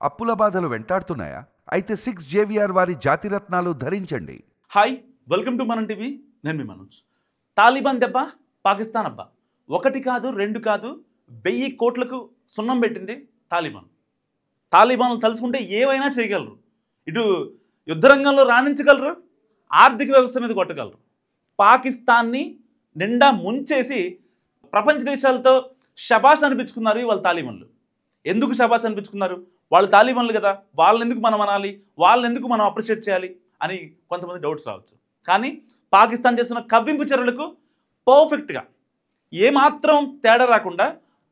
అప్పుల బాధలు వెంటాడుతున్నాయా? అయితే 6 జేవిఆర్ వారి జాతిరత్నాలు ధరించండి. హాయ్, వెల్కమ్ టు మనం టీవీ. నేను మీ మనోజ్. తాలిబాన్ దెబ్బ పాకిస్తాన్ అబ్బా. ఒకటి కాదు, రెండు కాదు, 1000 కోట్లకు సున్నం పెట్టింది తాలిబాన్. తాలిబాన్లు తలుచుకుంటే ఏవైనా చేయగలరు. ఇటు యుద్ధరంగంలో రాణించగలరు, ఆర్థిక వ్యవస్థ మీద కొట్టగలరు. పాకిస్తాన్ని నిండా ముంచేసి ప్రపంచ దేశాలతో షబాష్ అనిపించుకున్నారు వాళ్ళ తాలిబాన్లు. ఎందుకు షబాష్ అనిపించుకున్నారు? వాళ్ళు తాలిబాన్లు కదా, వాళ్ళని ఎందుకు మనం అనాలి, వాళ్ళని ఎందుకు మనం అప్రిషియేట్ చేయాలి అని కొంతమంది డౌట్స్ రావచ్చు. కానీ పాకిస్తాన్ చేస్తున్న కవ్వింపు చర్యలకు పర్ఫెక్ట్గా, ఏమాత్రం తేడా రాకుండా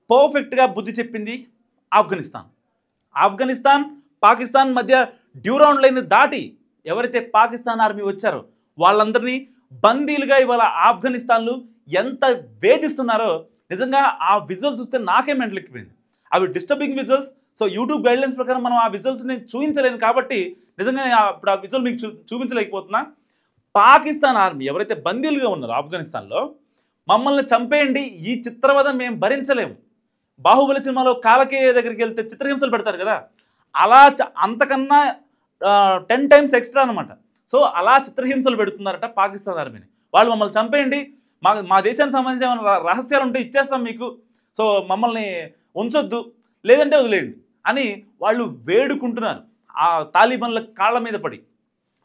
పర్ఫెక్ట్గా బుద్ధి చెప్పింది ఆఫ్ఘనిస్తాన్. ఆఫ్ఘనిస్తాన్ పాకిస్తాన్ మధ్య డ్యూరాండ్ లైన్ దాటి ఎవరైతే పాకిస్తాన్ ఆర్మీ వచ్చారో వాళ్ళందరినీ బందీలుగా ఇవాళ ఆఫ్ఘనిస్తాన్లు ఎంత వేధిస్తున్నారో నిజంగా ఆ విజువల్స్ చూస్తే నాకే మెంటలెక్కిపోయింది. అవి disturbing visuals. So YouTube guidelines ప్రకారం మనం ఆ విజువల్స్ని చూపించలేను కాబట్టి నిజంగా ఇప్పుడు ఆ విజువల్ మీకు చూపించలేకపోతున్నా. పాకిస్తాన్ ఆర్మీ ఎవరైతే బందీలుగా ఉన్నారో ఆఫ్ఘనిస్తాన్లో, మమ్మల్ని చంపేయండి, ఈ చిత్రవద మేము భరించలేము. బాహుబలి సినిమాలో కాలకేయ దగ్గరికి వెళ్తే చిత్రహింసలు పెడతారు కదా, అలా అంతకన్నా 10 times ఎక్స్ట్రా అనమాట. సో అలా చిత్రహింసలు పెడుతున్నారట పాకిస్తాన్ ఆర్మీని. వాళ్ళు మమ్మల్ని చంపేయండి, మా దేశానికి సంబంధించిన ఏమైనా రహస్యాలు ఉంటే ఇచ్చేస్తాం మీకు, సో మమ్మల్ని ఉంచొద్దు, లేదంటే వదిలేయండి అని వాళ్ళు వేడుకుంటున్నారు ఆ తాలిబాన్ల కాళ్ళ మీద పడి.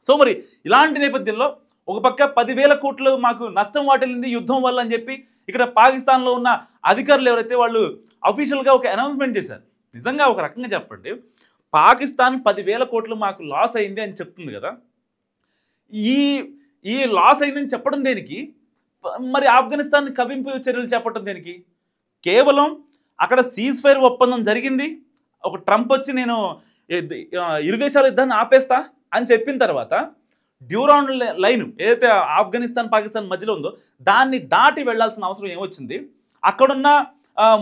సో మరి ఇలాంటి నేపథ్యంలో ఒక పక్క 10,000 కోట్లు మాకు నష్టం వాటిల్లింది యుద్ధం వల్ల అని చెప్పి ఇక్కడ పాకిస్తాన్లో ఉన్న అధికారులు ఎవరైతే వాళ్ళు అఫీషియల్గా ఒక అనౌన్స్మెంట్ చేశారు. నిజంగా ఒక రకంగా చెప్పండి, పాకిస్తాన్ 10,000 కోట్లు మాకు లాస్ అయింది అని చెప్తుంది కదా, ఈ లాస్ అయిందని చెప్పడం దేనికి? మరి ఆఫ్ఘనిస్తాన్ కవింపు చర్యలు చెప్పడం దేనికి? కేవలం అక్కడ సీజ్ ఫైర్ ఒప్పందం జరిగింది, ఒక ట్రంప్ వచ్చి నేను ఇరు దేశాల యుద్ధాన్ని ఆపేస్తా అని చెప్పిన తర్వాత డ్యూరాండ్ లైన్ ఏదైతే ఆఫ్ఘనిస్తాన్ పాకిస్తాన్ మధ్యలో ఉందో దాన్ని దాటి వెళ్లాల్సిన అవసరం ఏమొచ్చింది? అక్కడున్న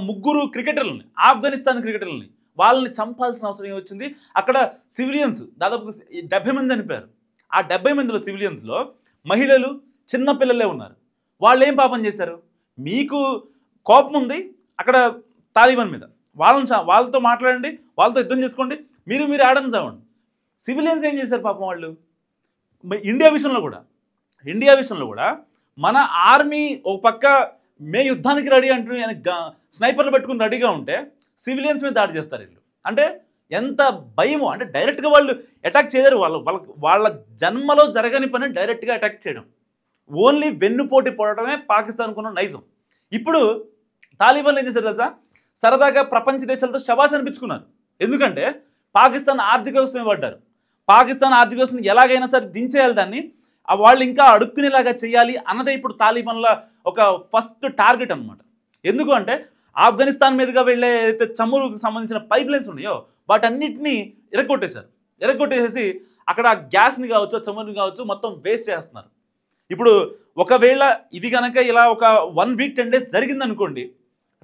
3 క్రికెటర్లని, ఆఫ్ఘనిస్తాన్ క్రికెటర్లని, వాళ్ళని చంపాల్సిన అవసరం ఏమొచ్చింది? అక్కడ సివిలియన్స్ దాదాపు 70 మంది చనిపోయారు. ఆ 70 మందిలో సివిలియన్స్లో మహిళలు, చిన్నపిల్లలే ఉన్నారు. వాళ్ళు ఏం పాపం చేశారు? మీకు కోపం ఉంది అక్కడ తాలిబాన్ మీద, వాళ్ళతో మాట్లాడండి, వాళ్ళతో యుద్ధం చేసుకోండి, మీరు ఆడని చావండి. సివిలియన్స్ ఏం చేశారు పాపం వాళ్ళు? ఇండియా విషయంలో కూడా మన ఆర్మీ ఒక పక్క మే యుద్ధానికి రెడీ అంటూ స్నైపర్లు పెట్టుకుని రెడీగా ఉంటే సివిలియన్స్ మీద దాడి చేస్తారు వీళ్ళు. అంటే ఎంత భయమో, అంటే డైరెక్ట్గా వాళ్ళు అటాక్ చేయరు, వాళ్ళ జన్మలో జరగని పని డైరెక్ట్గా అటాక్ చేయడం, ఓన్లీ వెన్నుపోటీ పోవడమే పాకిస్తాన్కు ఉన్న నైజం. ఇప్పుడు తాలిబాన్లు ఏం చేశారు తెలుసా? సరదాగా ప్రపంచ దేశాలతో శబాష్ అనిపించుకున్నారు. ఎందుకంటే పాకిస్తాన్ ఆర్థిక వ్యవస్థ మీద పడ్డారు. పాకిస్తాన్ ఆర్థిక వ్యవస్థను ఎలాగైనా సరే దించేయాలి, దాన్ని వాళ్ళు ఇంకా అడుక్కునేలాగా చేయాలి అన్నదే ఇప్పుడు తాలిబాన్ల ఒక ఫస్ట్ టార్గెట్ అనమాట. ఎందుకు అంటే ఆఫ్ఘనిస్తాన్ మీదుగా వెళ్ళే ఏదైతే చమురుకు సంబంధించిన పైప్ లైన్స్ ఉన్నాయో వాటన్నిటినీ ఎరగొట్టేసేసి అక్కడ గ్యాస్ని కావచ్చు, చమురుని కావచ్చు, మొత్తం వేస్ట్ చేస్తున్నారు. ఇప్పుడు ఒకవేళ ఇది కనుక ఇలా ఒక 1 week 10 days జరిగిందనుకోండి,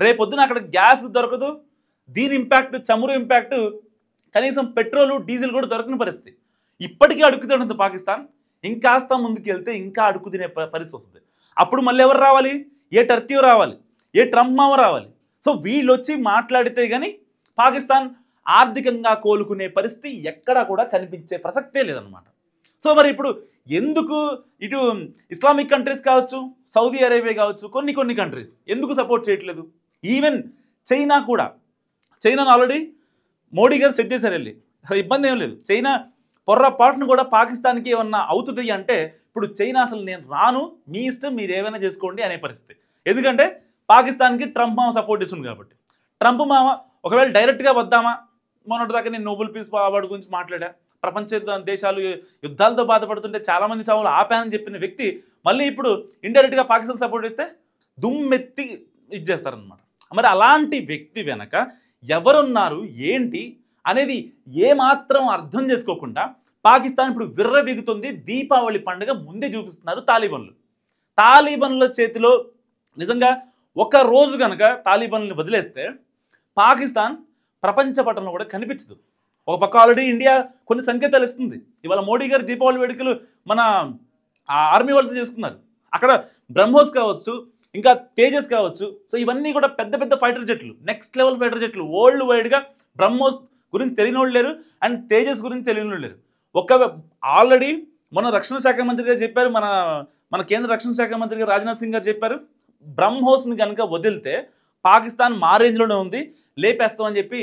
రేపొద్దున అక్కడ గ్యాస్ దొరకదు, దీని ఇంపాక్ట్, చమురు ఇంపాక్ట్, కనీసం పెట్రోలు డీజిల్ కూడా దొరకని పరిస్థితి. ఇప్పటికీ అడుక్కుతుంటుంది పాకిస్తాన్, ఇంకాస్త ముందుకు వెళ్తే ఇంకా అడుక్కు తినే పరిస్థితి వస్తుంది. అప్పుడు మళ్ళీ ఎవరు రావాలి? ఏ టర్కీ రావాలి, ఏ ట్రంప్ మామ రావాలి. సో వీళ్ళు వచ్చి మాట్లాడితే కానీ పాకిస్తాన్ ఆర్థికంగా కోలుకునే పరిస్థితి ఎక్కడా కూడా కనిపించే ప్రసక్తే లేదనమాట. సో మరి ఇప్పుడు ఎందుకు ఇటు ఇస్లామిక్ కంట్రీస్ కావచ్చు, సౌదీ అరేబియా కావచ్చు, కొన్ని కంట్రీస్ ఎందుకు సపోర్ట్ చేయట్లేదు? ఈవెన్ చైనాను ఆల్రెడీ మోడీ గారు సెట్ చేశారు వెళ్ళి, ఇబ్బంది ఏం లేదు. చైనా పొర్రపాటును కూడా పాకిస్తాన్కి ఏమన్నా అవుతుంది అంటే ఇప్పుడు చైనా అసలు నేను రాను, మీ ఇష్టం, మీరు ఏమైనా చేసుకోండి అనే పరిస్థితి. ఎందుకంటే పాకిస్తాన్కి ట్రంప్ మామ సపోర్ట్ ఇస్తుంది కాబట్టి. ట్రంప్ మామ ఒకవేళ డైరెక్ట్గా వద్దామా, మొన్నటిదాకా నేను నోబెల్ పీస్ అవార్డు గురించి మాట్లాడా, ప్రపంచ దేశాలు యుద్ధాలతో బాధపడుతుంటే చాలామంది చావులు ఆపానని చెప్పిన వ్యక్తి మళ్ళీ ఇప్పుడు ఇండైరెక్ట్గా పాకిస్తాన్ సపోర్ట్ ఇస్తే దుమ్మెత్తి ఇచ్చేస్తారనమాట. మరి అలాంటి వ్యక్తి వెనక ఎవరున్నారు ఏంటి అనేది ఏమాత్రం అర్థం చేసుకోకుండా పాకిస్తాన్ ఇప్పుడు విర్రబీగుతుంది. దీపావళి పండుగ ముందే చూపిస్తున్నారు తాలిబాన్ల చేతిలో. నిజంగా ఒక రోజు కనుక తాలిబాన్లని వదిలేస్తే పాకిస్తాన్ ప్రపంచ పటంలో కూడా కనిపించదు. ఒక పక్క ఆల్రెడీ ఇండియా కొన్ని సంకేతాలు ఇస్తుంది. ఇవాళ మోడీ గారు దీపావళి వేడుకలు మన ఆర్మీ వాళ్ళతో చేసుకున్నారు. అక్కడ బ్రహ్మోస్ కావచ్చు, ఇంకా తేజస్ కావచ్చు. సో ఇవన్నీ కూడా పెద్ద పెద్ద ఫైటర్ జెట్లు, నెక్స్ట్ లెవెల్ ఫైటర్ జెట్లు, వరల్డ్ వైడ్గా బ్రహ్మోస్ గురించి తెలియని వాళ్ళు లేరు, అండ్ తేజస్ గురించి తెలియని వాళ్ళు లేరు. ఆల్రెడీ మొన్న రక్షణ శాఖ మంత్రి గారు చెప్పారు, మన కేంద్ర రక్షణ శాఖ మంత్రి గారు రాజ్నాథ్ సింగ్ గారు చెప్పారు, బ్రహ్మోస్ని కనుక వదిలితే పాకిస్తాన్ మా రేంజ్లోనే ఉంది, లేపేస్తామని చెప్పి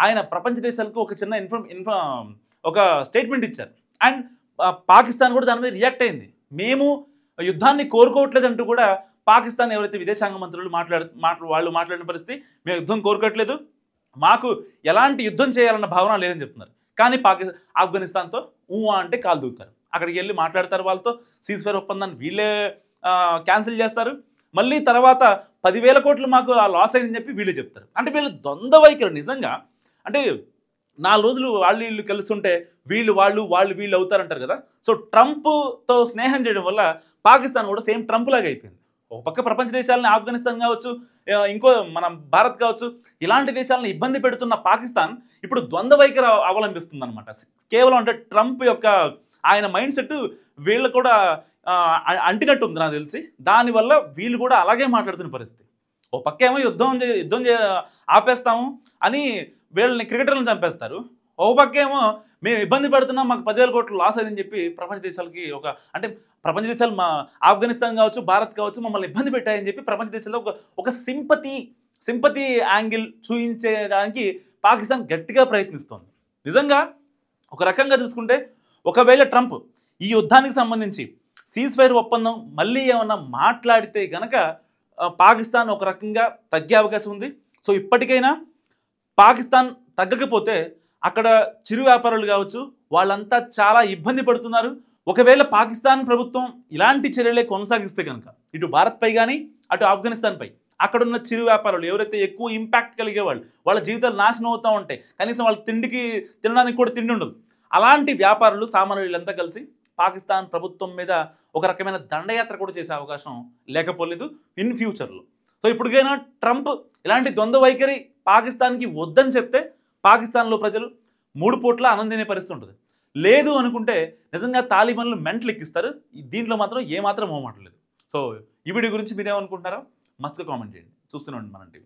ఆయన ప్రపంచ దేశాలకు ఒక చిన్న ఒక స్టేట్మెంట్ ఇచ్చారు. అండ్ పాకిస్తాన్ కూడా దాని మీద రియాక్ట్ అయింది. మేము యుద్ధాన్ని కోరుకోవట్లేదంటూ కూడా పాకిస్తాన్ ఎవరైతే విదేశాంగ మంత్రులు వాళ్ళు మాట్లాడిన పరిస్థితి, మేము యుద్ధం కోరుకోవట్లేదు, మాకు ఎలాంటి యుద్ధం చేయాలన్న భావన లేదని చెప్తున్నారు. కానీ ఆఫ్ఘనిస్తాన్తో అంటే కాలు దూకుతారు, అక్కడికి వెళ్ళి మాట్లాడతారు, వాళ్ళతో సీజ్ ఫైర్ ఒప్పందాన్ని వీళ్ళే క్యాన్సిల్ చేస్తారు. మళ్ళీ తర్వాత 10,000 కోట్లు మాకు ఆ లాస్ అయిందని చెప్పి వీళ్ళు చెప్తారు. అంటే వీళ్ళు ద్వంద్వ వైఖరి నిజంగా. అంటే 4 రోజులు వీళ్ళు కలుస్తుంటే వీళ్ళు అవుతారంటారు కదా. సో ట్రంప్తో స్నేహం చేయడం వల్ల పాకిస్తాన్ కూడా సేమ్ ట్రంప్ లాగా అయిపోయింది. ఒక పక్క ప్రపంచ దేశాలని ఆఫ్ఘనిస్తాన్ కావచ్చు, ఇంకో మన భారత్ కావచ్చు, ఇలాంటి దేశాలను ఇబ్బంది పెడుతున్న పాకిస్తాన్ ఇప్పుడు ద్వంద్వ వైఖరి అవలంబిస్తుంది అనమాట. కేవలం అంటే ట్రంప్ యొక్క ఆయన మైండ్ సెట్ వీళ్ళు కూడా అంటినట్టు ఉంది నాకు తెలిసి. దానివల్ల వీళ్ళు కూడా అలాగే మాట్లాడుతున్న పరిస్థితి. ఓ పక్క ఏమో యుద్ధం ఆపేస్తాము అని వీళ్ళని క్రికెటర్లను చంపేస్తారు, ఓ పక్క ఏమో మేము ఇబ్బంది పడుతున్నాం, మాకు 10,000 కోట్లు లాస్ అయిందని చెప్పి ప్రపంచ దేశాలకి అంటే ప్రపంచ దేశాలు ఆఫ్ఘనిస్తాన్ కావచ్చు, భారత్ కావచ్చు మమ్మల్ని ఇబ్బంది పెట్టాయని చెప్పి ప్రపంచ దేశాల్లో ఒక సింపతి యాంగిల్ చూపించడానికి పాకిస్తాన్ గట్టిగా ప్రయత్నిస్తోంది. నిజంగా ఒక రకంగా చూసుకుంటే ఒకవేళ ట్రంప్ ఈ యుద్ధానికి సంబంధించి సీజ్ ఫైర్ ఒప్పందం మళ్ళీ ఏమన్నా మాట్లాడితే గనక పాకిస్తాన్ ఒక రకంగా తగ్గే అవకాశం ఉంది. సో ఇప్పటికైనా పాకిస్తాన్ తగ్గకపోతే అక్కడ చిరు వ్యాపారులు కావచ్చు వాళ్ళంతా చాలా ఇబ్బంది పడుతున్నారు. ఒకవేళ పాకిస్తాన్ ప్రభుత్వం ఇలాంటి చర్యలే కొనసాగిస్తే కనుక ఇటు భారత్పై కానీ అటు ఆఫ్ఘనిస్తాన్పై అక్కడున్న చిరు వ్యాపారులు ఎవరైతే ఎక్కువ ఇంపాక్ట్ కలిగేవాళ్ళు, వాళ్ళ జీవితాలు నాశనం అవుతూ ఉంటాయి, కనీసం వాళ్ళ తినడానికి కూడా తిండి ఉండదు. అలాంటి వ్యాపారులు సామాన్యులంతా కలిసి పాకిస్తాన్ ప్రభుత్వం మీద ఒక రకమైన దండయాత్ర కూడా చేసే అవకాశం లేకపోలేదు ఇన్ ఫ్యూచర్లో. సో ఇప్పటికైనా ట్రంప్ ఇలాంటి ద్వంద్వ వైఖరి పాకిస్తాన్కి వద్దని చెప్తే పాకిస్తాన్లో ప్రజలు 3 పూట్ల ఆనందించే పరిస్థితి ఉంటుంది. లేదు అనుకుంటే నిజంగా తాలిబాన్లు మెంటలు ఎక్కిస్తారు. దీంట్లో మాత్రం ఏమాత్రం మోమాటలేదు. సో ఈ వీడియో గురించి మీరేమనుకుంటున్నారో మస్తుగా కామెంట్ చేయండి. చూస్తూనే ఉండండి మన టీవీ.